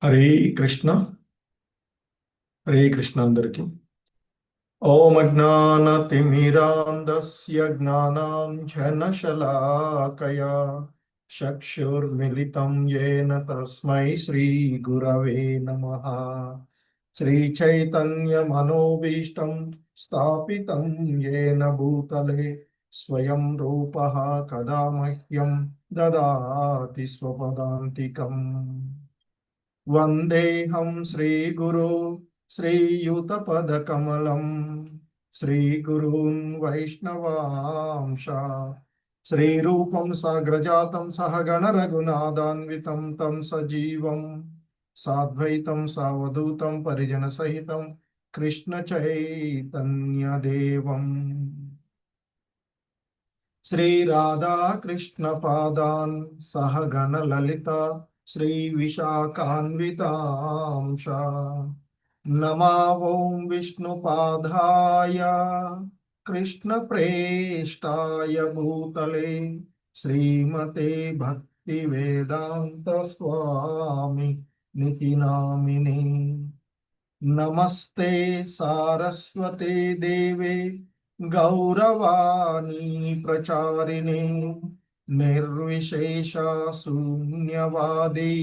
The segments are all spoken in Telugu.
హరే కృష్ణ. హరే కృష్ణ అందరికి. ఓం అజ్ఞానతిమిరాంధస్య జ్ఞానాంజనశలాకయా చక్షుర్మిలితం యేన తస్మై శ్రీ గురవే నమః. శ్రీచైతన్యమనోభీష్టం స్థాపితం యేన భూతలే స్వయం రూపః కదా మహ్యం దదాతి స్వపదాంతికం. వందేహం శ్రీగురు శ్రీయుతపదకమలం శ్రీగురూన్ వైష్ణవాంశ శ్రీరూపం సాగ్రజాతం సహగణ రఘునాథాన్వితం తం సజీవం సాద్వైతం సావధూతం పరిజన సహితం కృష్ణ చైతన్యదేవం శ్రీ రాధా కృష్ణ పాదాన్ సహగణ లలిత శ్రీ విశాఖాన్వితాంశ నమా ఓం విష్ణుపాదాయ కృష్ణ ప్రేష్టాయ భూతలే శ్రీమతే భక్తి వేదాంత స్వామి నితి నామిని. నమస్తే సారస్వతే దేవే గౌరవాణి ప్రచారిణే నిర్విశేష శూన్యవాది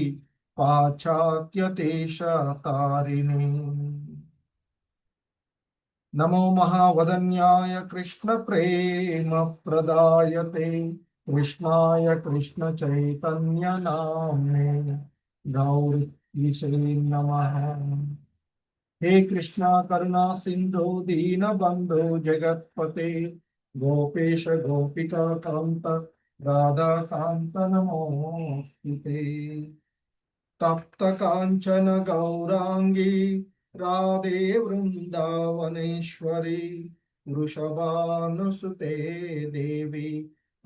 పాశ్చాత్యదేశతారిణే. నమో మహావదన్యాయ కృష్ణ ప్రేమ ప్రదాయతే కృష్ణాయ కృష్ణ చైతన్య నామ్నే గౌరీ నమః. हे कृष्णा करुणा सिंधु दीन बंधु जगतपते गोपेश गोपिका कांत राधा कांत नमोस्तुते. तप्त कांचन गौरांगी राधे वृंदावनेश्वरी वृषभानुसुते देवी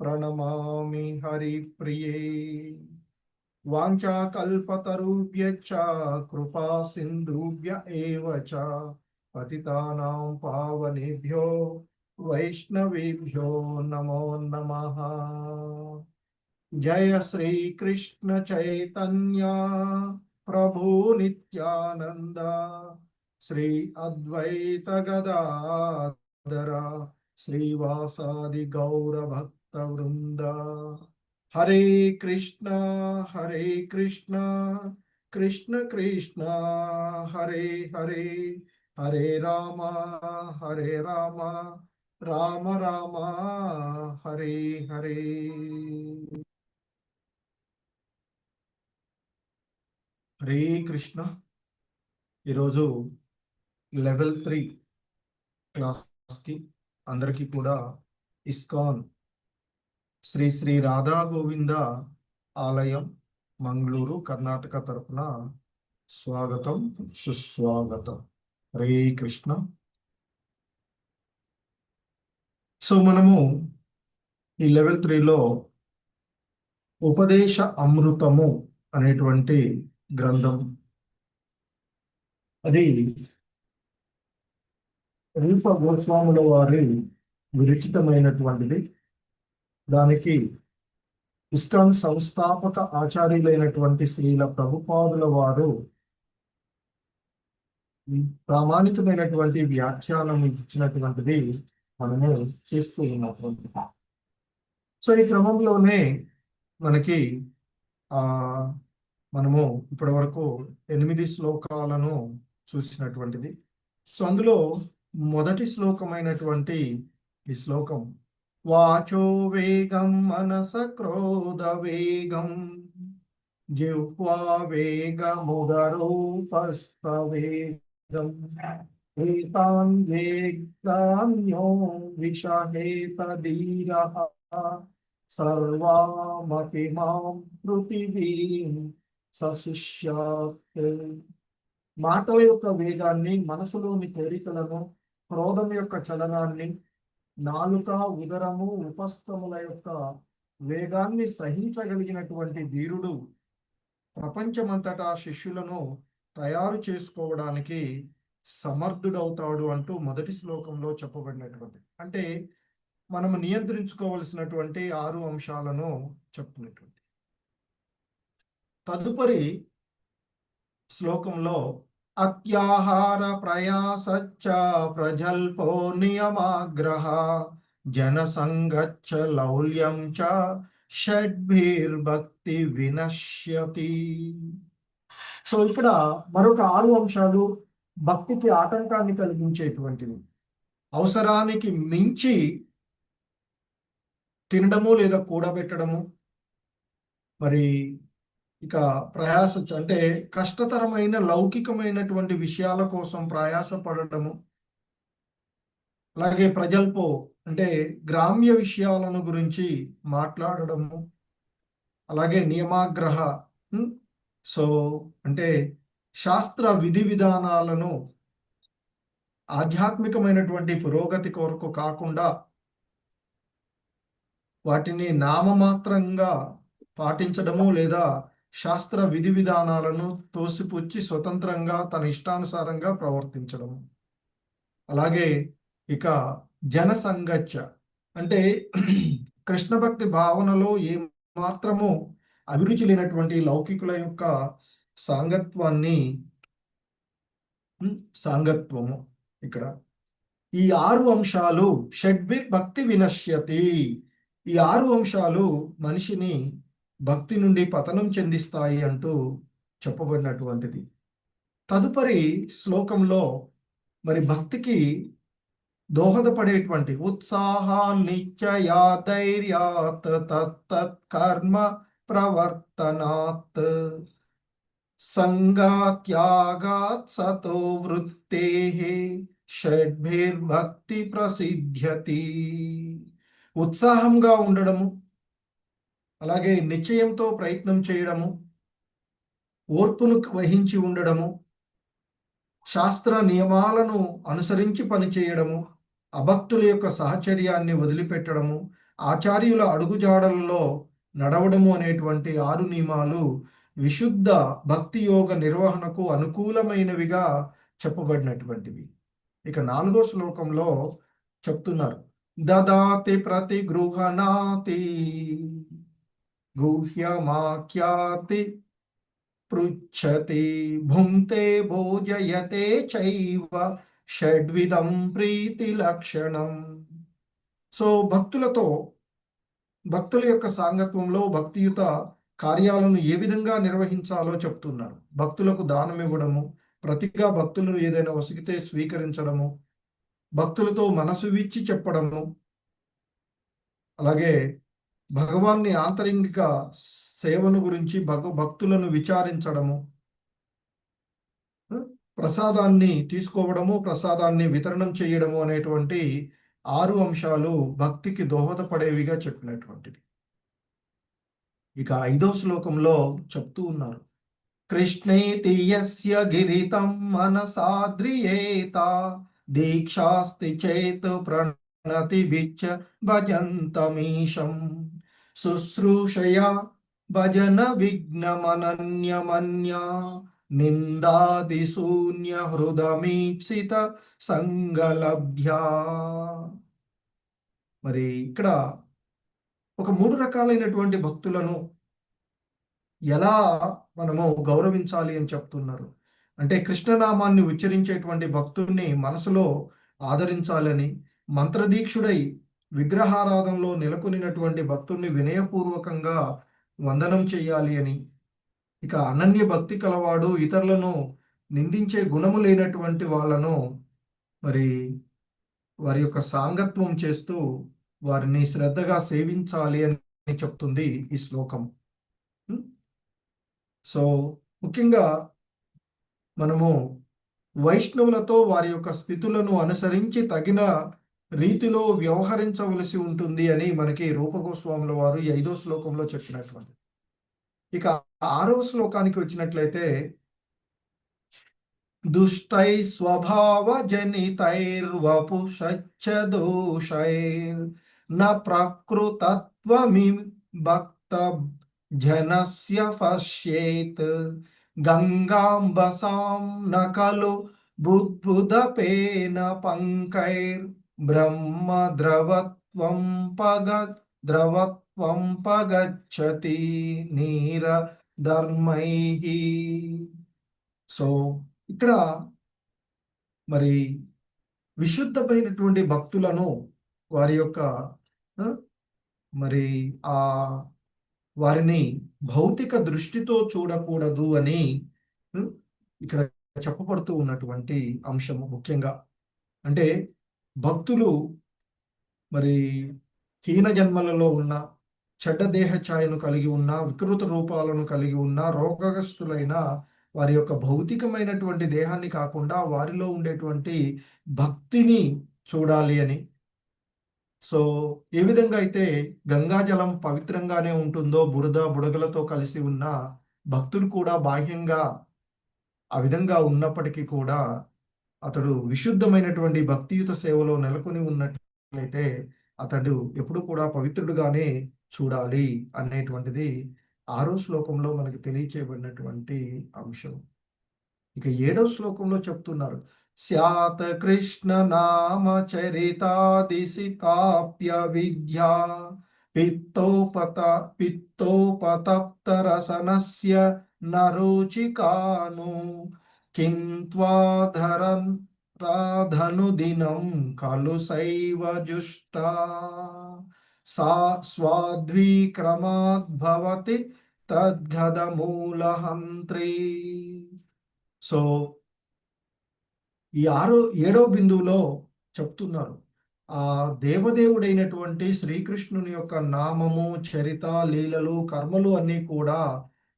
प्रणमामि हरिप्रिये. वाञ्छाकल्पतरुभ्यश्च कृपा सिन्धुभ्य एव च पतितानां पावनेभ्यो वैष्णवेभ्यो नमो नमः. जय श्री कृष्ण चैतन्य प्रभु नित्यानंद श्री अद्वैत गदाधर श्रीवासादि गौर भक्त वृंद. हरे कृष्णा कृष्ण कृष्ण हरे हरे हरे राम राम राम हरे हरे. హరే కృష్ణ. ఈరోజు లెవెల్ 3 క్లాస్కి అందరికీ కూడా ఇస్కాన్ శ్రీ శ్రీ రాధా గోవింద ఆలయం మంగళూరు కర్ణాటక తరపున స్వాగతం సుస్వాగతం. హరే కృష్ణ. సో మనము ఈ లెవెల్ 3లో ఉపదేశ అమృతము అనేటువంటి గ్రంథం, అది రూప గోస్వాముల వారి విరచితమైనటువంటిది. దానికి ఇస్కాన్ సంస్థాపక ఆచార్యులైనటువంటి శ్రీల ప్రభుపాదుల వారు ప్రామాణికమైనటువంటి వ్యాఖ్యానం ఇచ్చినటువంటిది మనము చేస్తూ ఉన్నటువంటి. సో ఈ క్రమంలోనే మనకి మనము ఇప్పటి వరకు 8 శ్లోకాలను చూసినటువంటిది. సో అందులో మొదటి శ్లోకమైనటువంటి ఈ శ్లోకం, వాచో వేగం మనస క్రోధ వేగం జిహ్వా వేగముదరూపస్థ వేగం ఏతాన్ వేగాన్యో విషహేత ధీరః సర్వామపి మాం పృథివీం సశిష్యాత్. మాటల యొక్క వేగాన్ని, మనసులోని కోరికలను, క్రోధం యొక్క చలనాన్ని, నాలుక, ఉదరము, ఉపస్థముల యొక్క వేగాన్ని సహించగలిగినటువంటి వీరుడు ప్రపంచమంతటా శిష్యులను తయారు చేసుకోవడానికి సమర్థుడవుతాడు అంటూ మొదటి శ్లోకంలో చెప్పబడినటువంటి, అంటే మనము నియంత్రించుకోవలసినటువంటి 6 అంశాలను చెప్తున్నటువంటి. తదుపరి శ్లోకంలో అత్యాహార ప్రయాసచ్చ ప్రజల్పో నియమాగ్రహ జనసంగచ్చ లౌల్యం చ షడ్భిర్భక్తి వినశ్యతి. సో ఇక్కడ మరొక 6 అంశాలు భక్తికి ఆటంకాన్ని కలిగించేటువంటివి. అవసరానికి మించి తినడము లేదా కూడబెట్టడము, మరి ఇక ప్రయాస అంటే కష్టతరమైన లౌకికమైనటువంటి విషయాల కోసం ప్రయాస పడటము, అలాగే ప్రజల్పో అంటే గ్రామ్య విషయాలను గురించి మాట్లాడడము, అలాగే నియమాగ్రహ సో అంటే శాస్త్ర విధి విధానాలను ఆధ్యాత్మికమైనటువంటి పురోగతి కొరకు కాకుండా వాటిని నామమాత్రంగా పాటించడము లేదా శాస్త్ర విధి విధానాలను తోసిపుచ్చి స్వతంత్రంగా తన ఇష్టానుసారంగా ప్రవర్తించడము. అలాగే ఇక జనసంగచ్చ అంటే కృష్ణ భక్తి భావనలో ఏ మాత్రము అభిరుచి లేనటువంటి లౌకికుల యొక్క సాంగత్వము. ఇక్కడ ఈ 6 అంశాలు షడ్భిర్ భక్తి వినశ్యతి. ఈ 6 అంశాలు మనిషిని భక్తి నుండి పతనం చెందిస్తాయి అంటూ చెప్పబడినటువంటిది. తదుపరి శ్లోకంలో మరి భక్తికి దోహదపడేటువంటి ఉత్సాహాన్నిత్యయా ధైర్యాత్ తత్తత్ కర్మ ప్రవర్తనాత్ సంగాత్యాగాత్ సతో వృత్తేః షడ్భిర్భక్తి ప్రసిద్ధ్యతి. ఉత్సాహంగా ఉండడము, అలాగే నిశ్చయంతో ప్రయత్నం చేయడము, ఓర్పును వహించి ఉండడము, శాస్త్ర నియమాలను అనుసరించి పనిచేయడము, అభక్తుల యొక్క సహచర్యాన్ని వదిలిపెట్టడము, ఆచార్యుల అడుగుజాడలలో నడవడము అనేటువంటి 6 నియమాలు విశుద్ధ భక్తి యోగ నిర్వహణకు అనుకూలమైనవిగా చెప్పబడినటువంటివి. ఇక 4వ శ్లోకంలో చెప్తున్నారు, దదాతి ప్రతి గృహణాతి గుహ్యమాఖ్యాతి పృచ్ఛతి భుంక్తే భోజయతే చైవ షడ్విధం ప్రీతి లక్షణం. సో భక్తుల యొక్క సాంగత్వంలో భక్తియుత కార్యాలను ఏ విధంగా నిర్వహించాలో చెప్తున్నారు. భక్తులకు దానం ఇవ్వడము, ప్రతిగా భక్తులను ఏదైనా వసిగితే స్వీకరించడము, భక్తులతో మనసు విచ్చి చెప్పడము, అలాగే భగవాన్ని ఆంతరింగిక సేవను గురించి భక్తులను విచారించడము, ప్రసాదాన్ని తీసుకోవడము, ప్రసాదాన్ని వితరణం చేయడము అనేటువంటి 6 అంశాలు భక్తికి దోహదపడేవిగా చెప్పినటువంటిది. ఇక 5వ శ్లోకంలో చెప్తూ ఉన్నారు, కృష్ణేతి యస్య గిరితం మనసాద్రియేత దీక్షాస్తి చేత్ ప్రణతిభిచ్చ భజంతమీశం శుశ్రూషయా భజన విఘ్నమనన్యమన్యా నిందాదిశూన్య హృదమీప్సిత సంగలబ్ధ్యా. మరి ఇక్కడ ఒక 3 రకాలైనటువంటి భక్తులను ఎలా మనము గౌరవించాలి అని చెప్తున్నారు. అంటే కృష్ణనామాన్ని ఉచ్చరించేటువంటి భక్తుడిని మనసులో ఆదరించాలని, మంత్రదీక్షుడై విగ్రహారాధనలో నెలకొనినటువంటి భక్తుడిని వినయపూర్వకంగా వందనం చేయాలి అని, ఇక అనన్య భక్తి కలవాడు ఇతరులను నిందించే గుణము లేనటువంటి వాళ్ళను మరి వారి యొక్క సాంగత్వం చేస్తూ వారిని శ్రద్ధగా సేవించాలి అని చెప్తుంది ఈ శ్లోకం. సో ముఖ్యంగా మనము వైష్ణవులతో వారి యొక్క స్థితులను అనుసరించి తగిన రీతిలో వ్యవహరించవలసి ఉంటుంది అని మనకి రూపగోస్వాముల వారు ఈ 5వ శ్లోకంలో చెప్పినటువంటి. ఇక 6వ శ్లోకానికి వచ్చినట్లయితే, దుష్టై స్వభావ జనితైర్వపుషచ్చ దోషైర్ న ప్రకృతత్వమి భక్త జనస్య పశ్యేత్ గంగాంబసాం న ఖలు బుద్బుదపేన పంకైర్ బ్రహ్మ ద్రవత్వం పగచ్చతి నీర ధర్మైః. సో ఇక్కడ మరి విశుద్ధమైనటువంటి భక్తులను వారి యొక్క మరి ఆ వారిని భౌతిక దృష్టితో చూడకూడదు అని ఇక్కడ చెప్పబడుతూ ఉన్నటువంటి అంశము ముఖ్యంగా. అంటే భక్తులు మరి హీన జన్మలలో ఉన్న, చెడ్డ దేహ ఛాయను కలిగి ఉన్న, వికృత రూపాలను కలిగి ఉన్న, రోగగ్రస్తులైన వారి యొక్క భౌతికమైనటువంటి దేహాన్ని కాకుండా వారిలో ఉండేటువంటి భక్తిని చూడాలి అని. సో ఏ విధంగా అయితే గంగాజలం పవిత్రంగానే ఉంటుందో బురద బుడగలతో కలిసి ఉన్న భక్తులు కూడా బాహ్యంగా ఆ విధంగా ఉన్నప్పటికీ కూడా అతడు విశుద్ధమైనటువంటి భక్తియుత సేవలో నెలకొని ఉన్నట్లయితే అతడు ఎప్పుడు కూడా పవిత్రుడుగానే చూడాలి అనేటువంటిది 6వ శ్లోకంలో మనకి తెలియచేయబడినటువంటి అంశం. ఇక 7వ శ్లోకంలో చెప్తున్నారు, స్యాత్ కృష్ణ నామ చరితాదిసి కాప్య విద్యా పిత్తోపతప్త రసనస్య నరుచికాను కింత్వాధరన్ రాధనుదినం ఖలు సైవ జుష్టా సా స్వాద్వీక్రమాద్భవతి తద్గదమూలహంత్రీ. సో ఈ 7వ బిందువులో చెప్తున్నారు, ఆ దేవదేవుడైనటువంటి శ్రీకృష్ణుని యొక్క నామము, చరిత, లీలలు, కర్మలు అన్నీ కూడా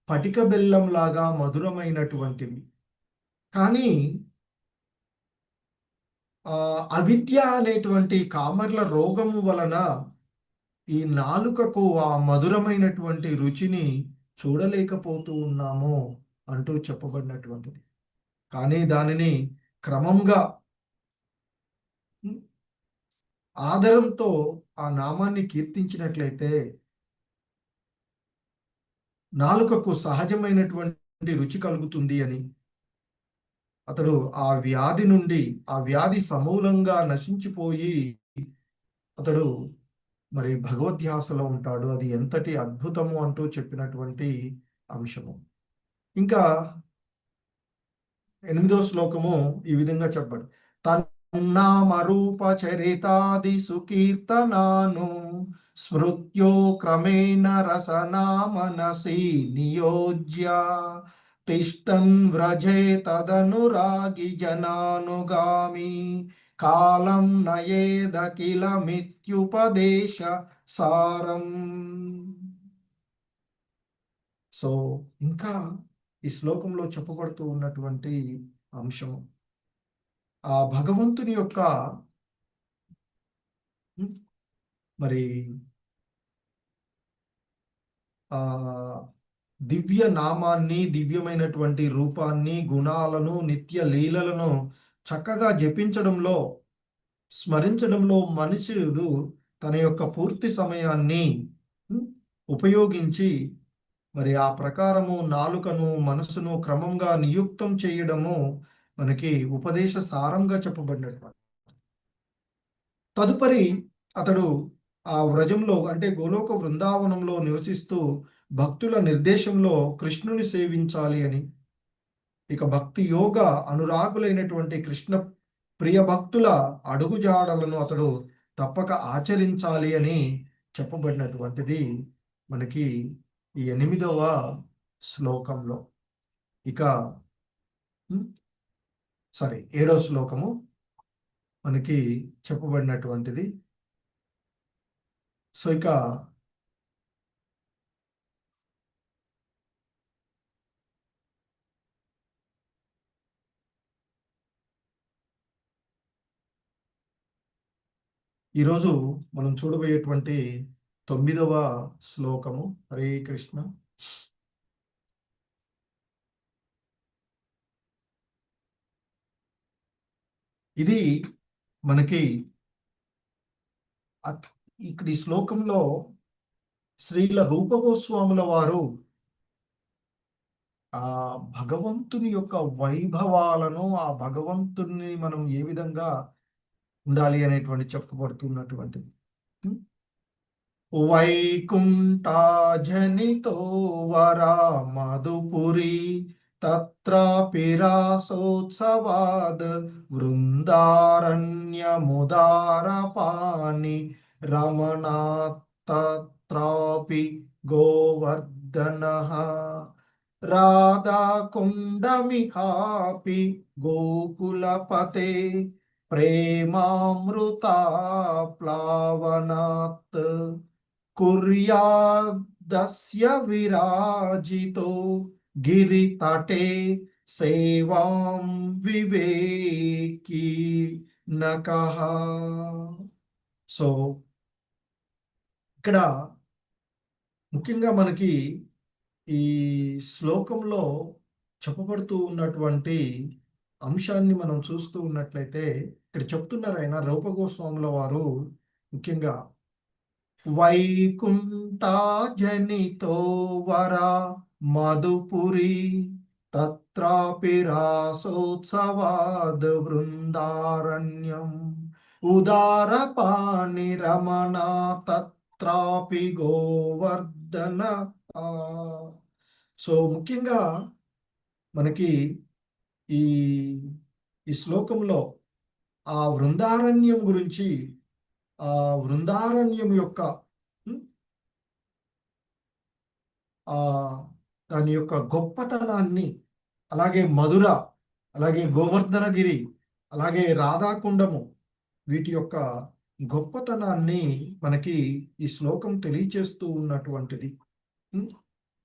పటిక బెల్లం లాగా మధురమైనటువంటివి. కానీ అవిద్య అనేటువంటి కామర్ల రోగము వలన ఈ నాలుకకు ఆ మధురమైనటువంటి రుచిని చూడలేకపోతూ ఉన్నాము అంటూ చెప్పబడినటువంటిది. కానీ దానిని క్రమంగా ఆదరంతో ఆ నామాన్ని కీర్తించినట్లయితే నాలుకకు సహజమైనటువంటి రుచి కలుగుతుంది అని, అతడు ఆ వ్యాధి నుండి, ఆ వ్యాధి సమూలంగా నశించిపోయి అతడు మరి భగవద్ధ్యాసలో ఉంటాడు. అది ఎంతటి అద్భుతము అంటూ చెప్పినటువంటి అంశము. ఇంకా 8వ శ్లోకము ఈ విధంగా చెప్పాడు, తన్నామ రూప చరితాది సుకీర్తనాను స్మృత్యో క్రమేణ రసనామనసి నియోజ్య తిష్టన్ వ్రజే తదనురాగి జనానుగామి కాలం నయేద కిల మిత్యుపదేశ సారం. సో ఇంకా ఈ శ్లోకంలో చెప్పబడుతూ ఉన్నటువంటి అంశం ఆ భగవంతుని యొక్క మరి ఆ దివ్య నామాన్ని, దివ్యమైనటువంటి రూపాన్ని, గుణాలను, నిత్య లీలలను చక్కగా జపించడంలో, స్మరించడంలో మనుషుడు తన యొక్క పూర్తి సమయాన్ని ఉపయోగించి మరి ఆ ప్రకారము నాలుకను, మనసును క్రమంగా నియుక్తం చేయడము మనకి ఉపదేశ సారంగా చెప్పబడినటువంటి. తదుపరి అతడు ఆ వ్రజంలో అంటే గోలోక వృందావనంలో నివసిస్తూ భక్తుల నిర్దేశంలో కృష్ణుని సేవించాలి అని, ఇక భక్తి యోగ అనురాగులైనటువంటి కృష్ణ ప్రియ భక్తుల అడుగుజాడలను అతడు తప్పక ఆచరించాలి అని చెప్పబడినటువంటిది మనకి ఈ 8వ శ్లోకంలో. ఇక 7వ శ్లోకము మనకి చెప్పబడినటువంటిది. సో ఇక ఈరోజు మనం చూడబోయేటువంటి 9వ శ్లోకము. హరే కృష్ణ. ఇది మనకి ఇక్కడ ఈ శ్లోకంలో శ్రీల రూపగోస్వాముల వారు ఆ భగవంతుని యొక్క వైభవాలను, ఆ భగవంతుని మనం ఏ విధంగా ఉండాలి అనేటువంటి చెప్పబడుతున్నటువంటిది. వైకుంఠాజనితో వరా మధుపురి తత్రాపి రాసోత్సవాద్ వృందారణ్యముదారపాని రమణాత్ తత్రాపి గోవర్ధనః రాధాకుండమిహాపి గోకులపతే ప్రేమామృతా ప్లావనాత్ కుర్యాదస్య విరాజితో గిరితటే సేవాం వివేకీ నకః. సో ఇక్కడ ముఖ్యంగా మనకి ఈ శ్లోకంలో చెప్పబడుతూ ఉన్నటువంటి అంశాన్ని మనం చూస్తూ ఉన్నట్లయితే ఇక్కడ చెప్తున్నారు ఆయన రూపగోస్వాముల వారు ముఖ్యంగా వైకుంఠజనితో వర మధుపురి తత్రాపి రాసోత్సవాద్ వృందారణ్యం ఉదారపాణి రమణ తత్రాపి గోవర్ధన. సో ముఖ్యంగా మనకి ఈ ఈ శ్లోకంలో ఆ వృందారణ్యం గురించి, ఆ వృందారణ్యం యొక్క దాని యొక్క గొప్పతనాన్ని, అలాగే మధుర, అలాగే గోవర్ధనగిరి, అలాగే రాధాకుండము, వీటి యొక్క గొప్పతనాన్ని మనకి ఈ శ్లోకం తెలియచేస్తూ ఉన్నటువంటిది.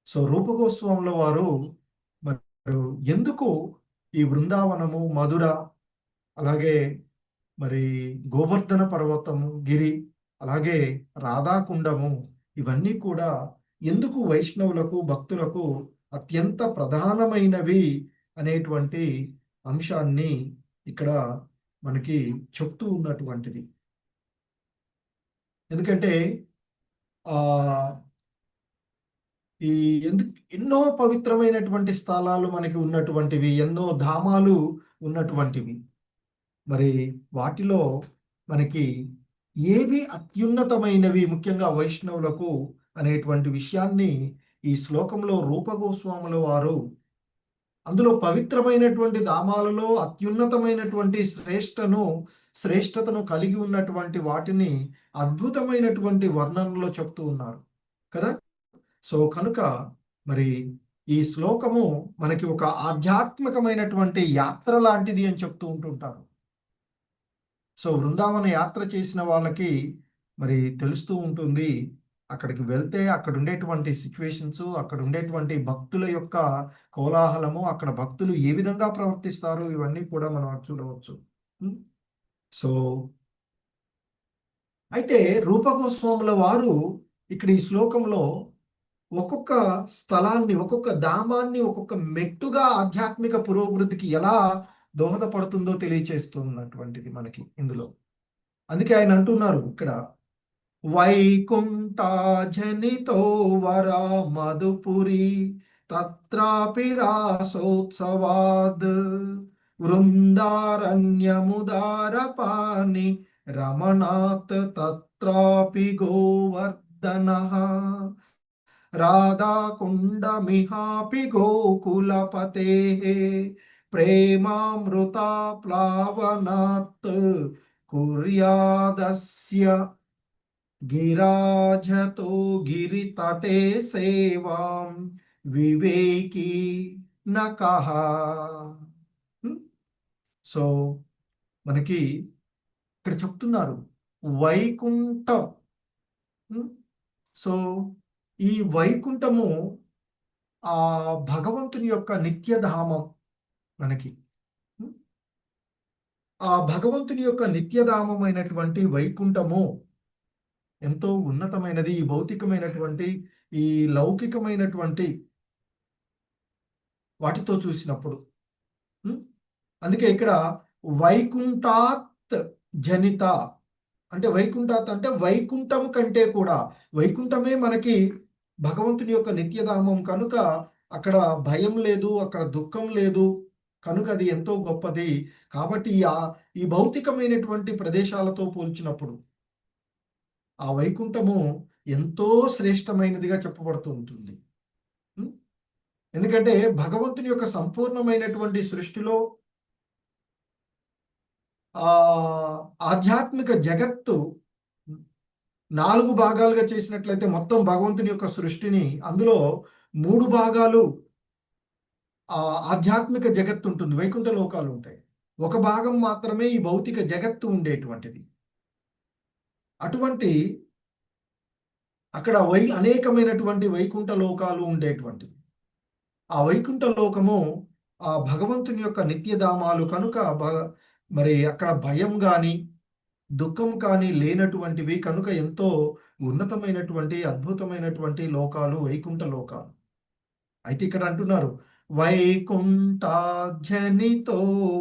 సో రూపగోస్వాముల వారు మరి ఎందుకు ఈ బృందావనము, మధుర, అలాగే మరి గోవర్ధన పర్వతము గిరి, అలాగే రాధాకుండము, ఇవన్నీ కూడా ఎందుకు వైష్ణవులకు, భక్తులకు అత్యంత ప్రధానమైనవి అనేటువంటి అంశాన్ని ఇక్కడ మనకి చెప్తూ ఉన్నటువంటిది. ఎందుకంటే ఈ ఎన్నో పవిత్రమైనటువంటి స్థలాలు మనకి ఉన్నటువంటివి, ఎన్నో ధామాలు ఉన్నటువంటివి. మరి వాటిలో మనకి ఏవి అత్యున్నతమైనవి ముఖ్యంగా వైష్ణవులకు అనేటువంటి విషయాన్ని ఈ శ్లోకంలో రూపగోస్వాముల వారు అందులో పవిత్రమైనటువంటి ధామాలలో అత్యున్నతమైనటువంటి శ్రేష్టతను కలిగి ఉన్నటువంటి వాటిని అద్భుతమైనటువంటి వర్ణనలో చెప్తూ ఉన్నారు కదా. సో కనుక మరి ఈ శ్లోకము మనకి ఒక ఆధ్యాత్మికమైనటువంటి యాత్ర లాంటిది అని చెప్తూ ఉంటుంటారు. సో బృందావన యాత్ర చేసిన వాళ్ళకి మరి తెలుస్తూ ఉంటుంది, అక్కడికి వెళ్తే అక్కడ ఉండేటువంటి సిచ్యువేషన్స్, అక్కడ ఉండేటువంటి భక్తుల యొక్క కోలాహలము, అక్కడ భక్తులు ఏ విధంగా ప్రవర్తిస్తారు, ఇవన్నీ కూడా మనం చూడవచ్చు. సో అయితే రూపగోస్వాముల వారు ఇక్కడ ఈ శ్లోకంలో ఒక్కొక్క స్థలాన్ని, ఒక్కొక్క ధామాన్ని, ఒక్కొక్క మెట్టుగా ఆధ్యాత్మిక పురోభివృద్ధికి ఎలా దోహదపడుతుందో తెలియచేస్తున్నటువంటిది మనకి ఇందులో. అందుకే ఆయన అంటున్నారు ఇక్కడ, వైకుంఠజనితో వర మధుపురి తత్రాపి రాసోత్సవాద్ వృందారణ్యముదారపాని రమణాత్ తత్రాపి గోవర్ధనః రాధాకుండమిహాపి గోకులపతేః ప్రేమామృతా ప్లావనాత్ కుర్యాదస్య గిరాజతో గిరితటే సేవాం వివేకీ నకః. సో మనకి ఇక్కడ చెప్తున్నారు వైకుంఠం. సో ఈ వైకుంఠము ఆ భగవంతుని యొక్క నిత్యధామం. మనకి ఆ భగవంతుని యొక్క నిత్యధామమైనటువంటి వైకుంఠము ఎంతో ఉన్నతమైనది. ఈ భౌతికమైనటువంటి, ఈ లౌకికమైనటువంటి వాటితో చూసినప్పుడు. అందుకే ఇక్కడ వైకుంఠాత్ జనిత అంటే, వైకుంఠాత్ అంటే వైకుంఠం కంటే కూడా, వైకుంఠమే మనకి భగవంతుని యొక్క నిత్యధామం కనుక అక్కడ భయం లేదు, అక్కడ దుఃఖం లేదు కనుక అది ఎంతో గొప్పది. కాబట్టి ఈ భౌతికమైనటువంటి ప్రదేశాలతో పోల్చినప్పుడు ఆ వైకుంఠము ఎంతో శ్రేష్టమైనదిగా చెప్పబడుతూ ఉంటుంది. ఎందుకంటే భగవంతుని యొక్క సంపూర్ణమైనటువంటి సృష్టిలో ఆ ఆధ్యాత్మిక జగత్తు 4 భాగాలుగా చేసినట్లయితే మొత్తం భగవంతుని యొక్క సృష్టిని అందులో 3 భాగాలు ఆధ్యాత్మిక జగత్తు ఉంటుంది, వైకుంఠ లోకాలు ఉంటాయి. ఒక భాగం మాత్రమే ఈ భౌతిక జగత్తు ఉండేటువంటిది. అటువంటి అక్కడ అనేకమైనటువంటి వైకుంఠ లోకాలు ఉండేటువంటివి. ఆ వైకుంఠ లోకము ఆ భగవంతుని యొక్క నిత్యధామాలు కనుక మరి అక్కడ భయం గాని దుఃఖం కానీ లేనటువంటివి కనుక ఎంతో ఉన్నతమైనటువంటి అద్భుతమైనటువంటి లోకాలు వైకుంఠ లోకాలు. అయితే ఇక్కడ అంటున్నారు వైకుంఠ జనితో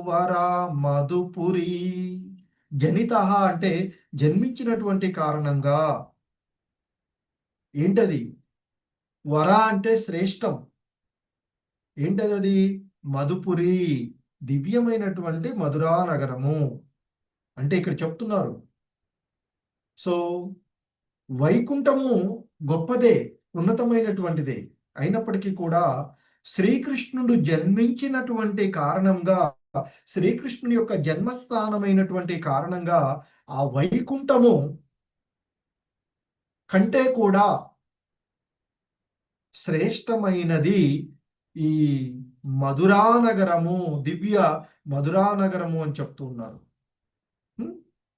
వరా మధుపురి. జనిత అంటే జన్మించినటువంటి కారణంగా. ఏంటది? వర అంటే శ్రేష్టం. ఏంటది? అది మధుపురి, దివ్యమైనటువంటి మధురా నగరము అంటే ఇక్కడ చెప్తున్నారు. సో వైకుంఠము గొప్పదే, ఉన్నతమైనటువంటిదే. అయినప్పటికీ కూడా శ్రీకృష్ణుడు జన్మించినటువంటి కారణంగా, శ్రీకృష్ణుని యొక్క జన్మస్థానమైనటువంటి కారణంగా ఆ వైకుంఠము కంటే కూడా శ్రేష్టమైనది ఈ మధురానగరము, దివ్య మధురానగరము అని చెప్తున్నారు.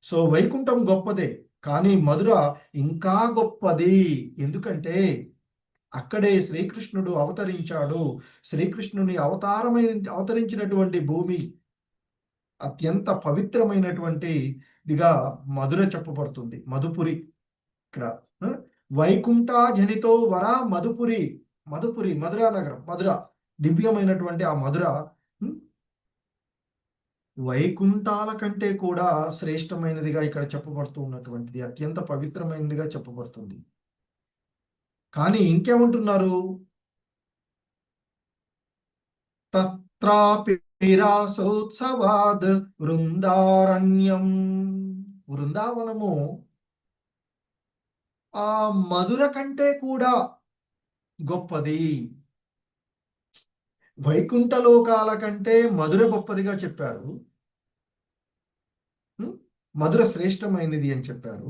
సో వైకుంఠం గొప్పదే, కానీ మధుర ఇంకా గొప్పది. ఎందుకంటే అక్కడే శ్రీకృష్ణుడు అవతరించాడు. శ్రీకృష్ణుని అవతరించినటువంటి భూమి అత్యంత పవిత్రమైనటువంటిదిగా మధుర చెప్పబడుతుంది. మధుపురి ఇక్కడ వైకుంఠ జనితో వర మధుపురి. మధుపురి మధురా నగరం, మధుర దివ్యమైనటువంటి ఆ మధుర వైకుంఠాల కంటే కూడా శ్రేష్టమైనదిగా ఇక్కడ చెప్పబడుతూ ఉన్నటువంటిది, అత్యంత పవిత్రమైనదిగా చెప్పబడుతుంది. కానీ ఇంకేమంటున్నారు? తత్రాపిరాసోత్సవాద్ వృందారణ్యం. వృందావనము ఆ మధుర కంటే కూడా గొప్పది. వైకుంఠ లోకాల కంటే మధుర గొప్పదిగా చెప్పారు, మధుర శ్రేష్టమైనది అని చెప్పారు.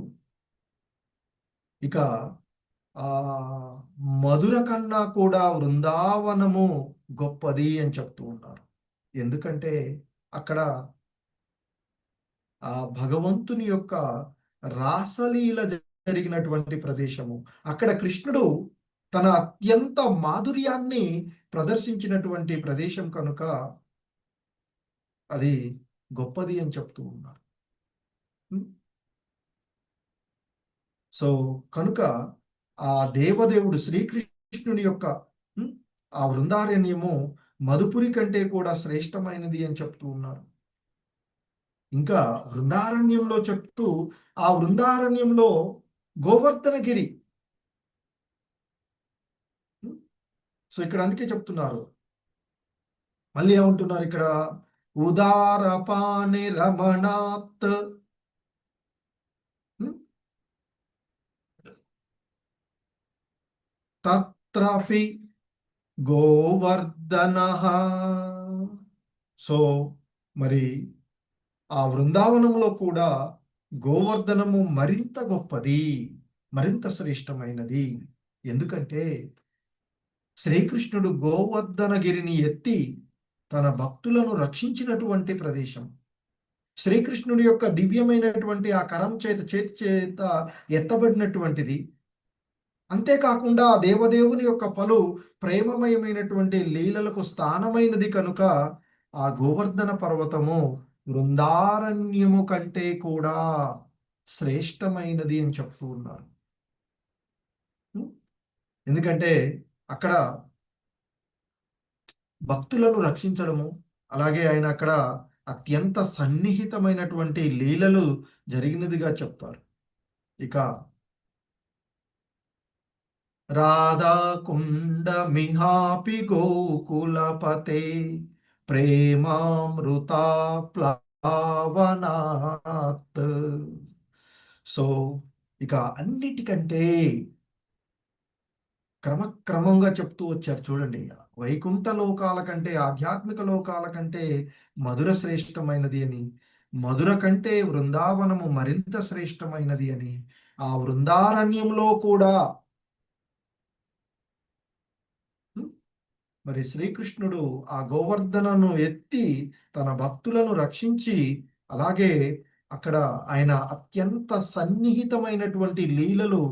ఇక ఆ మధుర కన్నా కూడా వృందావనము గొప్పది అని చెప్తూ ఉన్నారు. ఎందుకంటే అక్కడ ఆ భగవంతుని యొక్క రాసలీల జరిగినటువంటి ప్రదేశము. అక్కడ కృష్ణుడు తన అత్యంత మాధుర్యాన్ని ప్రదర్శించినటువంటి ప్రదేశం కనుక అది గొప్పది అని చెప్తూ ఉన్నారు. సో కనుక ఆ దేవదేవుడు శ్రీకృష్ణుని యొక్క ఆ వృందారణ్యము మధుపురి కంటే కూడా శ్రేష్టమైనది అని చెప్తూ ఉన్నారు. ఇంకా వృందారణ్యంలో చెప్తూ ఆ వృందారణ్యంలో గోవర్ధనగిరి. సో ఇక్కడ అందుకే చెప్తున్నారు, మళ్ళీ ఏమంటున్నారు ఇక్కడ? ఉదారపాని రమణాత్ తత్రపి గోవర్ధన. సో మరి ఆ వృందావనంలో కూడా గోవర్ధనము మరింత గొప్పది, మరింత శ్రేష్టమైనది. ఎందుకంటే శ్రీకృష్ణుడు గోవర్ధనగిరిని ఎత్తి తన భక్తులను రక్షించినటువంటి ప్రదేశం. శ్రీకృష్ణుడి యొక్క దివ్యమైనటువంటి ఆ కరం చేతి చేత ఎత్తబడినటువంటిది. అంతేకాకుండా దేవదేవుని యొక్క పలు ప్రేమమయమైనటువంటి లీలలకు స్థానమైనది కనుక ఆ గోవర్ధన పర్వతము వృందారణ్యము కంటే కూడా శ్రేష్టమైనది అని చెప్తూ ఉన్నారు. ఎందుకంటే అక్కడ భక్తులను రక్షించడము, అలాగే ఆయన అక్కడ అత్యంత సన్నిహితమైనటువంటి లీలలు జరిగినదిగా చెప్తారు. ఇక రాధాకుండ మిహాపి గోకులపతే ప్రేమామృత ప్లవనాత్. సో ఇక అన్నిటికంటే క్రమక్రమంగా చెప్తూ వచ్చారు చూడండి. వైకుంఠ లోకాల కంటే, ఆధ్యాత్మిక లోకాల కంటే మధుర శ్రేష్టమైనది అని, మధుర కంటే వృందావనము మరింత శ్రేష్టమైనది అని, ఆ వృందారణ్యంలో కూడా హ్మ్. మరి శ్రీకృష్ణుడు ఆ గోవర్ధనను ఎత్తి తన భక్తులను రక్షించి, అలాగే అక్కడ ఆయన అత్యంత సన్నిహితమైనటువంటి లీలలు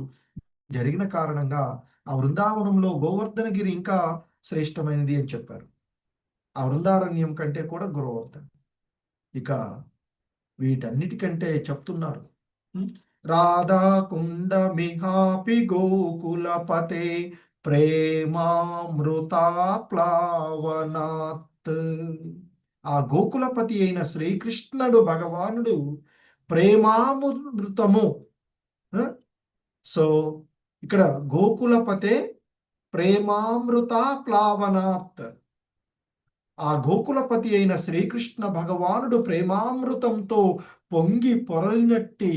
జరిగిన కారణంగా ఆ వృందావనంలో గోవర్ధనగిరి ఇంకా శ్రేష్టమైనది అని చెప్పారు. ఆ వృందారణ్యం కంటే కూడా గోవర్ధన్. ఇక వీటన్నిటికంటే చెప్తున్నారు. హ్మ్. రాధాకుండ మిహాపి గోకులపతే ప్రేమామృతాప్లావనాత్. ఆ గోకులపతి అయిన శ్రీకృష్ణుడు భగవానుడు ప్రేమామృతము. ఆ, సో ఇక్కడ గోకులపతే ప్రేమామృత ప్లావనాత్. ఆ గోకులపతి అయిన శ్రీకృష్ణ భగవానుడు ప్రేమామృతంతో పొంగి పొరలినట్టి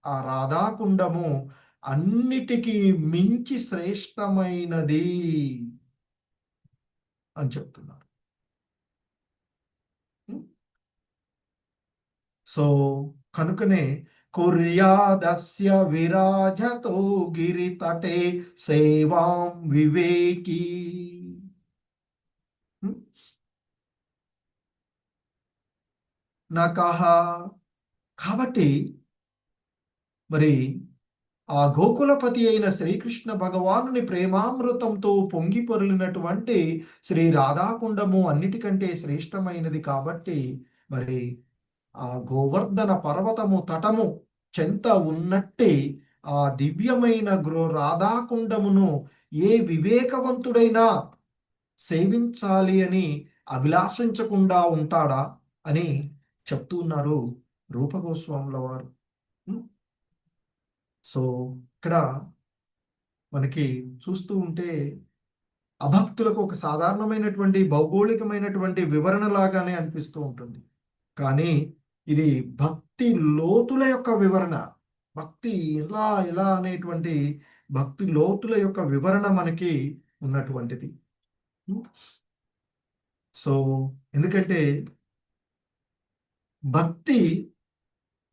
ఆ రాధాకుండము అన్నిటికీ మించి శ్రేష్టమైనది అని చెప్తున్నారు. సో కనుకనే కుర్యాదస్య విరాజతో గిరితటే సేవాం వివేకీ. నకహ. కాబట్టి మరి ఆ గోకులపతి అయిన శ్రీకృష్ణ భగవానుని ప్రేమామృతంతో పొంగి పొరలినటువంటి శ్రీ రాధాకుండము అన్నిటికంటే శ్రేష్టమైనది కాబట్టి మరి ఆ గోవర్ధన పర్వతము తటము చెంత ఉన్నట్టే ఆ దివ్యమైన రాధాకుండమును ఏ వివేకవంతుడైనా సేవించాలి అని అభిలాషించకుండా ఉంటాడా అని చెప్తున్నారు రూపగోస్వాముల వారు. సో ఇక్కడ మనకి చూస్తూ ఉంటే అభక్తులకు ఒక సాధారణమైనటువంటి భౌగోళికమైనటువంటి వివరణ లాగానే అనిపిస్తూ ఉంటుంది. కానీ ఇది భక్తి లోతుల యొక్క వివరణ. భక్తి ఎలా ఎలా అనేటువంటి భక్తి లోతుల యొక్క వివరణ మనకి ఉన్నటువంటిది. సో ఎందుకంటే భక్తి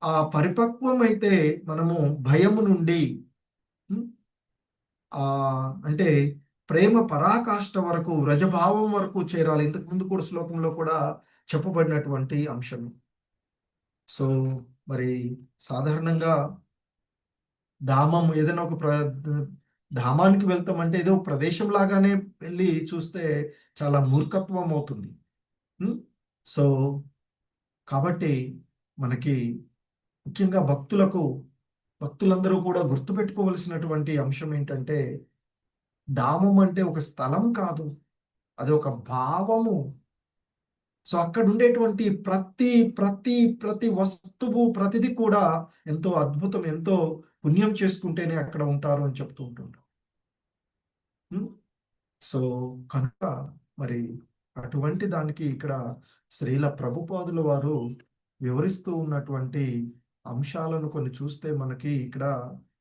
ఆ పరిపక్వం అయితే మనము భయము నుండి అంటే ప్రేమ పరాకాష్ఠ వరకు వ్రజభావం వరకు చేరాలి. ఇంతకు ముందు కూడా శ్లోకంలో కూడా చెప్పబడినటువంటి అంశం. సో మరి సాధారణంగా ధామం ఏదైనా ఒక ధామానికి వెళ్తామంటే ఏదో ప్రదేశం లాగానే వెళ్ళి చూస్తే చాలా మూర్ఖత్వం అవుతుంది. సో కాబట్టి మనకి ముఖ్యంగా భక్తులందరూ కూడా గుర్తుపెట్టుకోవలసినటువంటి అంశం ఏంటంటే ధామం అంటే ఒక స్థలం కాదు, అది ఒక భావము. సో అక్కడ ఉండేటువంటి ప్రతి ప్రతి ప్రతి వస్తువు ప్రతిది కూడా ఎంతో అద్భుతం, ఎంతో పుణ్యం చేసుకుంటేనే అక్కడ ఉంటారు అని చెప్తూ ఉంటుంటాం. సో కనుక మరి అటువంటి దానికి ఇక్కడ శ్రీల ప్రభుపాదుల వారు వివరిస్తూ ఉన్నటువంటి అంశాలను కొన్ని చూస్తే మనకి ఇక్కడ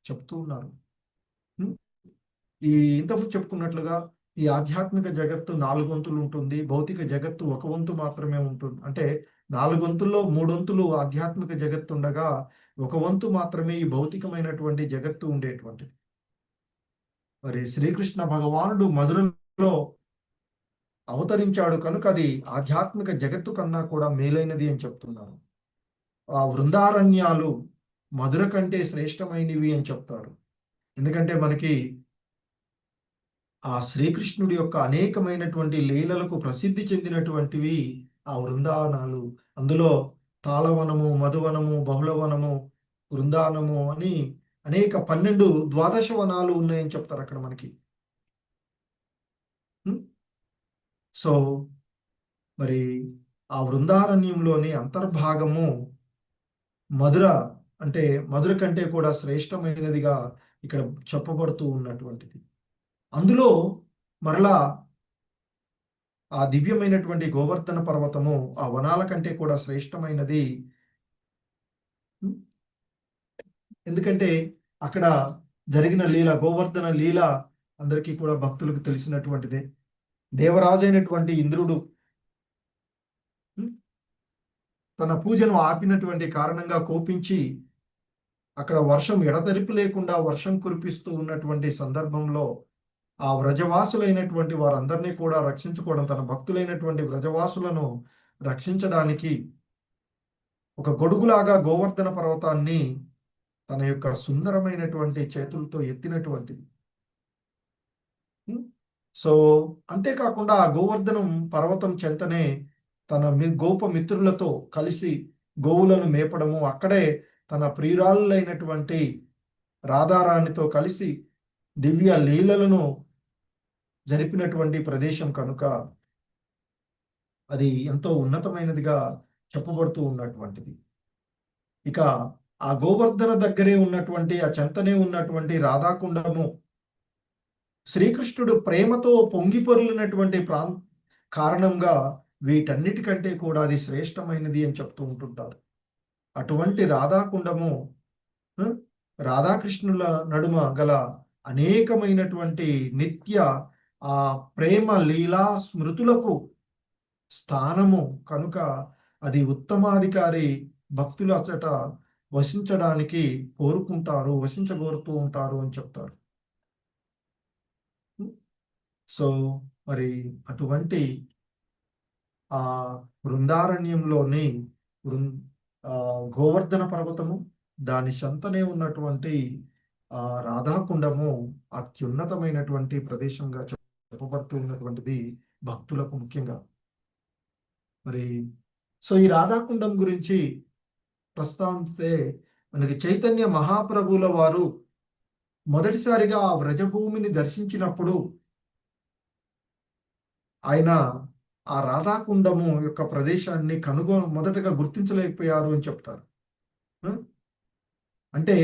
చెప్తూ ఉన్నారు. ఈ ఇంతకుముందు చెప్పుకున్నట్లుగా ఈ ఆధ్యాత్మిక జగత్తు 4 వంతులు ఉంటుంది, భౌతిక జగత్తు 1 వంతు మాత్రమే ఉంటుంది. అంటే 4 వంతుల్లో 3 వంతులు ఆధ్యాత్మిక జగత్తు ఉండగా 1 వంతు మాత్రమే ఈ భౌతికమైనటువంటి జగత్తు ఉండేటువంటిది. మరి శ్రీకృష్ణ భగవానుడు మధురలో అవతరించాడు కనుక అది ఆధ్యాత్మిక జగత్తు కన్నా కూడా మేలైనది అని చెప్తున్నారు. ఆ వృందారణ్యాలు మధుర కంటే శ్రేష్టమైనవి అని చెప్తారు. ఎందుకంటే మనకి ఆ శ్రీకృష్ణుడి యొక్క అనేకమైనటువంటి లీలలకు ప్రసిద్ధి చెందినటువంటివి ఆ వృందావనాలు. అందులో తాళవనము, మధువనము, బహుళవనము, వృందావనము అని అనేక 12 ద్వాదశ వనాలు ఉన్నాయని చెప్తారు అక్కడ మనకి. సో మరి ఆ వృందారణ్యంలోని అంతర్భాగము మధుర అంటే మధుర కంటే కూడా శ్రేష్టమైనదిగా ఇక్కడ చెప్పబడుతూ ఉన్నటువంటిది. అందులో మరలా ఆ దివ్యమైనటువంటి గోవర్ధన పర్వతము ఆ వనాల కంటే కూడా శ్రేష్టమైనది. ఎందుకంటే అక్కడ జరిగిన లీల, గోవర్ధన లీల అందరికీ కూడా భక్తులకు తెలిసినటువంటిదే. దేవరాజు అయినటువంటి ఇంద్రుడు తన పూజను ఆపినటువంటి కారణంగా కోపించి అక్కడ వర్షం ఎడతెరిపి లేకుండా వర్షం కురిపిస్తూ ఉన్నటువంటి సందర్భంలో ఆ వ్రజవాసులైనటువంటి వారందరినీ కూడా రక్షించుకోవడం, తన భక్తులైనటువంటి వ్రజవాసులను రక్షించడానికి ఒక గొడుగులాగా గోవర్ధన పర్వతాన్ని తన యొక్క సుందరమైనటువంటి చేతులతో ఎత్తినటువంటిది. సో అంతేకాకుండా ఆ గోవర్ధనం పర్వతం చెంతనే తన గోప మిత్రులతో కలిసి గోవులను మేపడము, అక్కడే తన ప్రియురాళ్ళైనటువంటి రాధారాణితో కలిసి దివ్య లీలలను జరిపినటువంటి ప్రదేశం కనుక అది ఎంతో ఉన్నతమైనదిగా చెప్పబడుతూ ఉన్నటువంటిది. ఇక ఆ గోవర్ధన దగ్గరే ఉన్నటువంటి, ఆ చెంతనే ఉన్నటువంటి రాధాకుండము శ్రీకృష్ణుడు ప్రేమతో పొంగిపొర్లినటువంటి కారణంగా వీటన్నిటికంటే కూడా అది శ్రేష్టమైనది అని చెప్తూ ఉంటుంటారు. అటువంటి రాధాకుండము రాధాకృష్ణుల నడుమ గల అనేకమైనటువంటి నిత్య ఆ ప్రేమ లీలా స్మృతులకు స్థానము కనుక అది ఉత్తమాధికారి భక్తులు అచట వసించడానికి కోరుకుంటారు, వసించగోరుతూ ఉంటారు అని చెప్తారు. సో మరి అటువంటి ఆ బృందారణ్యంలోని గోవర్ధన పర్వతము, దాని సంతనే ఉన్నటువంటి రాధాకుండము అత్యున్నతమైనటువంటి ప్రదేశంగా చెప్పబడుతూ ఉన్నటువంటిది భక్తులకు ముఖ్యంగా. మరి సో ఈ రాధాకుండం గురించి ప్రస్తావిస్తే మనకి చైతన్య మహాప్రభుల వారు మొదటిసారిగా ఆ వ్రజభూమిని దర్శించినప్పుడు ఆయన ఆ రాధాకుండము యొక్క ప్రదేశాన్ని మొదటగా గుర్తించలేకపోయారు అని చెప్తారు. అంటే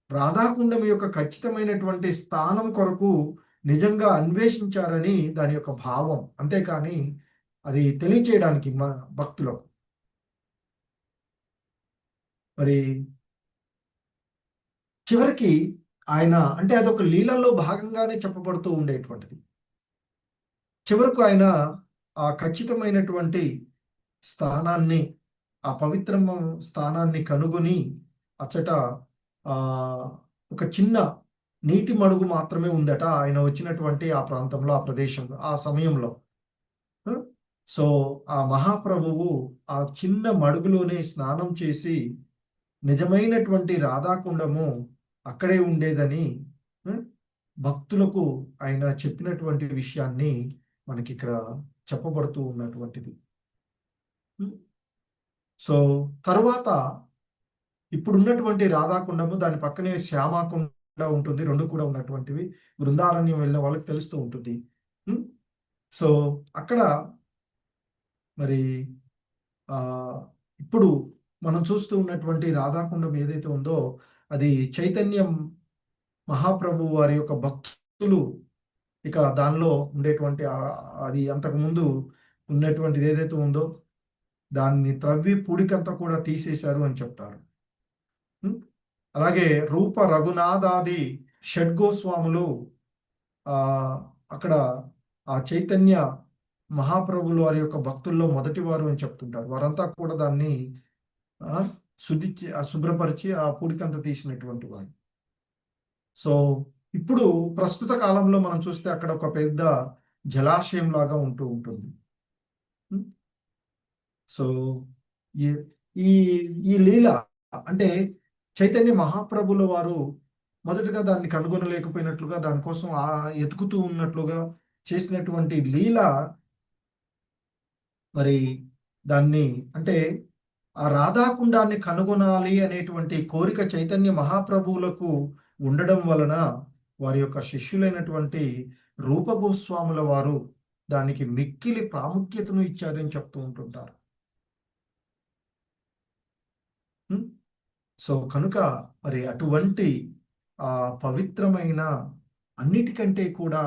రాధాకుండం యొక్క ఖచ్చితమైనటువంటి స్థానం కొరకు నిజంగా అన్వేషించారని దాని యొక్క భావం, అంతేకాని అది తెలియచేయడానికి మన భక్తులకు. మరి చివరికి ఆయన అంటే అదొక లీలలో భాగంగానే చెప్పబడుతూ ఉండేటువంటిది. చివరకు ఆయన ఆ ఖచ్చితమైనటువంటి స్థానాన్ని, ఆ పవిత్ర స్థానాన్ని కనుగొని అచ్చట ఒక చిన్న నీటి మడుగు మాత్రమే ఉందట ఆయన వచ్చినటువంటి ఆ ప్రాంతంలో, ఆ ప్రదేశంలో, ఆ సమయంలో. సో ఆ మహాప్రభువు ఆ చిన్న మడుగులోనే స్నానం చేసి నిజమైనటువంటి రాధాకుండము అక్కడే ఉండేదని భక్తులకు ఆయన చెప్పినటువంటి విషయాన్ని మనకి ఇక్కడ చెప్పబడుతూ ఉన్నటువంటిది. సో తరువాత ఇప్పుడున్నటువంటి రాధాకుండము, దాని పక్కనే శ్యామాకుండ ఉంటుంది, రెండు కూడా ఉన్నటువంటివి. బృందారణ్యం వెళ్ళిన వాళ్ళకి తెలుస్తూ ఉంటుంది. సో అక్కడ మరి ఇప్పుడు మనం చూస్తూ ఉన్నటువంటి రాధాకుండం ఏదైతే ఉందో అది చైతన్యం మహాప్రభు వారి యొక్క భక్తులు ఇక దానిలో ఉండేటువంటి అది అంతకుముందు ఉన్నటువంటిది ఏదైతే ఉందో దాన్ని త్రవ్వి పూడికంతా కూడా తీసేశారు అని చెప్తారు. అలాగే రూప రఘునాథాది షడ్గోస్వాములు అక్కడ ఆ చైతన్య మహాప్రభులు వారి యొక్క భక్తుల్లో మొదటి వారు అని చెప్తుంటారు. వారంతా కూడా దాన్ని శుభ్రపరిచి ఆ పూడికంతా తీసినటువంటి వారు. సో ఇప్పుడు ప్రస్తుత కాలంలో మనం చూస్తే అక్కడ ఒక పెద్ద జలాశయం లాగా ఉంటూ ఉంటుంది. సో ఈ ఈ లీల అంటే చైతన్య మహాప్రభుల వారు మొదటగా దాన్ని కనుగొనలేకపోయినట్లుగా, దానికోసం ఎతుకుతూ ఉన్నట్లుగా చేసినటువంటి లీల మరి దాన్ని అంటే ఆ రాధాకుండాన్ని కనుగొనాలి అనేటువంటి కోరిక చైతన్య మహాప్రభువులకు ఉండడం వలన వారి యొక్క శిష్యులైనటువంటి రూపగోస్వాముల వారు దానికి మిక్కిలి ప్రాముఖ్యతను ఇచ్చారని చెప్తూ ఉంటుంటారు. సో కనుక మరి అటువంటి ఆ పవిత్రమైన, అన్నిటికంటే కూడా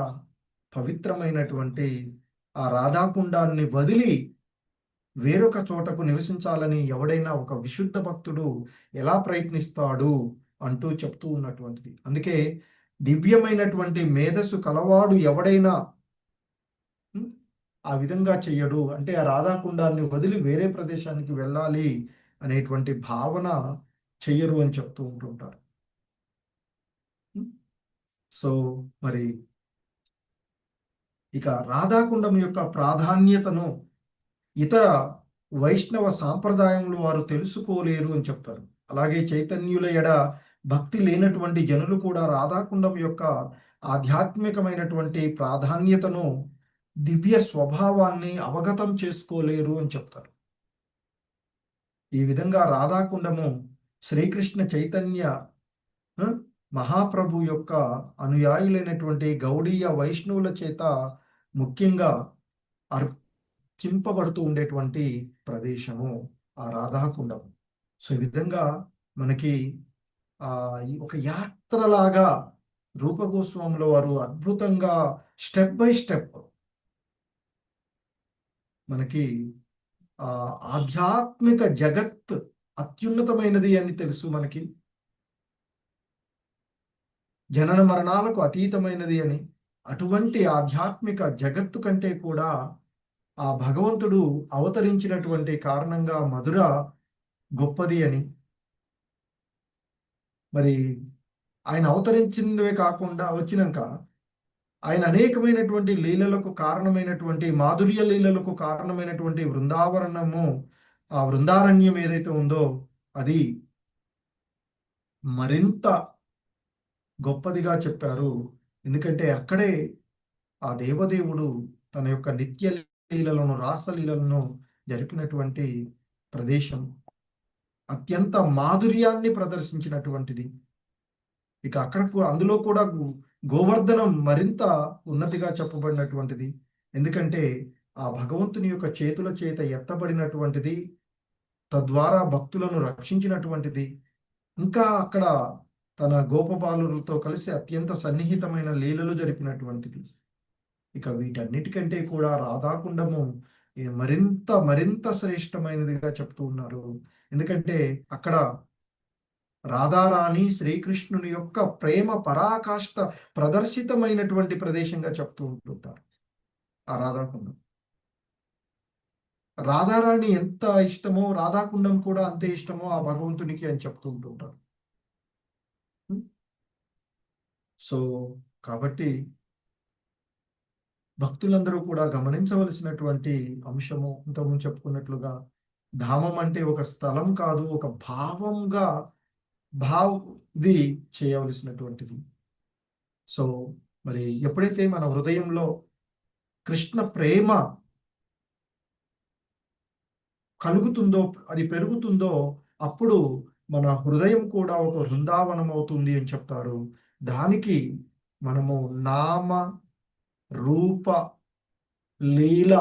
పవిత్రమైనటువంటి ఆ రాధాకుండాన్ని వదిలి వేరొక చోటకు నివసించాలని ఎవడైనా ఒక విశుద్ధ భక్తుడు ఎలా ప్రయత్నిస్తాడు అంటూ చెప్తూ ఉన్నటువంటిది. అందుకే దివ్యమైనటువంటి మేధస్సు కలవాడు ఎవడైనా ఆ విధంగా చెయ్యడు. అంటే ఆ రాధాకుండాన్ని వదిలి వేరే ప్రదేశానికి వెళ్ళాలి అనేటువంటి భావన చెయ్యరు అని చెప్తూ ఉంటుంటారు. సో మరి ఇక రాధాకుండం యొక్క ప్రాధాన్యతను ఇతర వైష్ణవ సాంప్రదాయంలో వారు తెలుసుకోలేరు అని చెప్తారు. అలాగే చైతన్యుల ఎడ భక్తి లేనటువంటి జనులు కూడా రాధాకుండం యొక్క ఆధ్యాత్మికమైనటువంటి ప్రాధాన్యతను, దివ్య స్వభావాన్ని అవగతం చేసుకోలేరు అని చెప్తారు. ఈ విధంగా రాధాకుండము శ్రీకృష్ణ చైతన్య మహాప్రభు యొక్క అనుయాయులైనటువంటి గౌడీయ వైష్ణవుల చేత ముఖ్యంగా చింపబడుతూ ఉండేటువంటి ప్రదేశము ఆ రాధాకుండం. సో ఈ విధంగా మనకి ఒక యాత్రలాగా రూపగోస్వాముల వారు అద్భుతంగా స్టెప్ బై స్టెప్ మనకి ఆధ్యాత్మిక జగత్ అత్యున్నతమైనది అని తెలుసు మనకి. జనన మరణాలకు అతీతమైనది అని. అటువంటి ఆధ్యాత్మిక జగత్తు కంటే కూడా ఆ భగవంతుడు అవతరించినటువంటి కారణంగా మధుర గొప్పది అని, మరి ఆయన అవతరించినవే కాకుండా వచ్చినాక ఆయన అనేకమైనటువంటి లీలలకు కారణమైనటువంటి మాధుర్య లీలలకు కారణమైనటువంటి వృందావరణము, ఆ వృందారణ్యం ఏదైతే ఉందో అది మరింత గొప్పదిగా చెప్పారు. ఎందుకంటే అక్కడే ఆ దేవదేవుడు తన యొక్క నిత్య లీలలను, రాసలీలలను జరిపినటువంటి ప్రదేశం. అత్యంత మాధుర్యాన్ని ప్రదర్శించినటువంటిది. ఇక అక్కడ అందులో కూడా గోవర్ధనం మరింత ఉన్నతిగా చెప్పబడినటువంటిది. ఎందుకంటే ఆ భగవంతుని యొక్క చేతుల చేత ఎత్తబడినటువంటిది, తద్వారా భక్తులను రక్షించినటువంటిది. ఇంకా అక్కడ తన గోపబాలులతో కలిసి అత్యంత సన్నిహితమైన లీలలు జరిపినటువంటిది. ఇక వీటన్నిటికంటే కూడా రాధాకుండము మరింత మరింత శ్రేష్టమైనదిగా చెప్తూ ఉన్నారు. ఎందుకంటే అక్కడ రాధారాణి శ్రీకృష్ణుని యొక్క ప్రేమ పరాకాష్ఠ ప్రదర్శితమైనటువంటి ప్రదేశంగా చెప్తూ ఉంటుంటారు ఆ రాధాకుండం. రాధారాణి ఎంత ఇష్టమో రాధాకుండం కూడా అంతే ఇష్టమో ఆ భగవంతునికి అని చెప్తూ ఉంటుంటారు. సో కాబట్టి భక్తులందరూ కూడా గమనించవలసినటువంటి అంశము ఇంతకుముందు చెప్పుకున్నట్లుగా, ధామం అంటే ఒక స్థలం కాదు, ఒక భావంగా ఇది చేయవలసినటువంటిది. సో మరి ఎప్పుడైతే మన హృదయంలో కృష్ణ ప్రేమ కలుగుతుందో, అది పెరుగుతుందో, అప్పుడు మన హృదయం కూడా ఒక బృందావనం అవుతుంది అని చెప్తారు. దానికి మనము నామ రూప లీల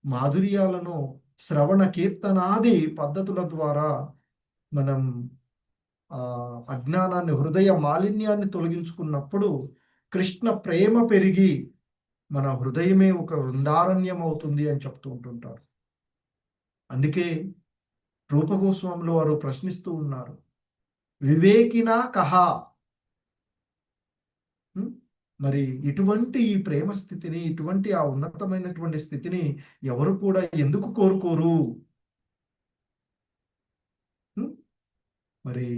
మాధుర్యాలను శ్రవణ కీర్తనాది పద్ధతుల ద్వారా మనం అజ్ఞానాన్ని, హృదయ మాలిన్యాన్ని తొలగించుకున్నప్పుడు కృష్ణ ప్రేమ పెరిగి మన హృదయమే ఒక వృందారణ్యం అవుతుంది అని చెప్తూ ఉంటుంటారు. అందుకే రూపగోస్వాములు వారు ప్రశ్నిస్తూ ఉన్నారు, వివేకినా కహా. మరి ఇటువంటి ఈ ప్రేమ స్థితిని, ఇటువంటి ఆ ఉన్నతమైనటువంటి స్థితిని ఎవరు కూడా ఎందుకు కోరుకోరు? మరి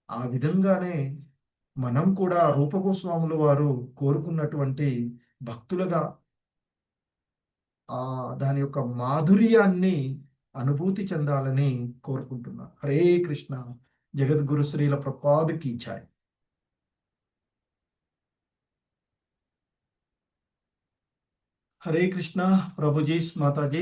ఆ విధంగానే మనం కూడా రూపగోస్వాములు వారు కోరుకున్నటువంటి భక్తులుగా దాని యొక్క మాధుర్యాన్ని అనుభూతి చెందాలని కోరుకుంటున్నా. హరే కృష్ణ. జగద్గురు శ్రీల ప్రభుపాదుకి జై. हरे कृष्णा प्रभु जी माता जी।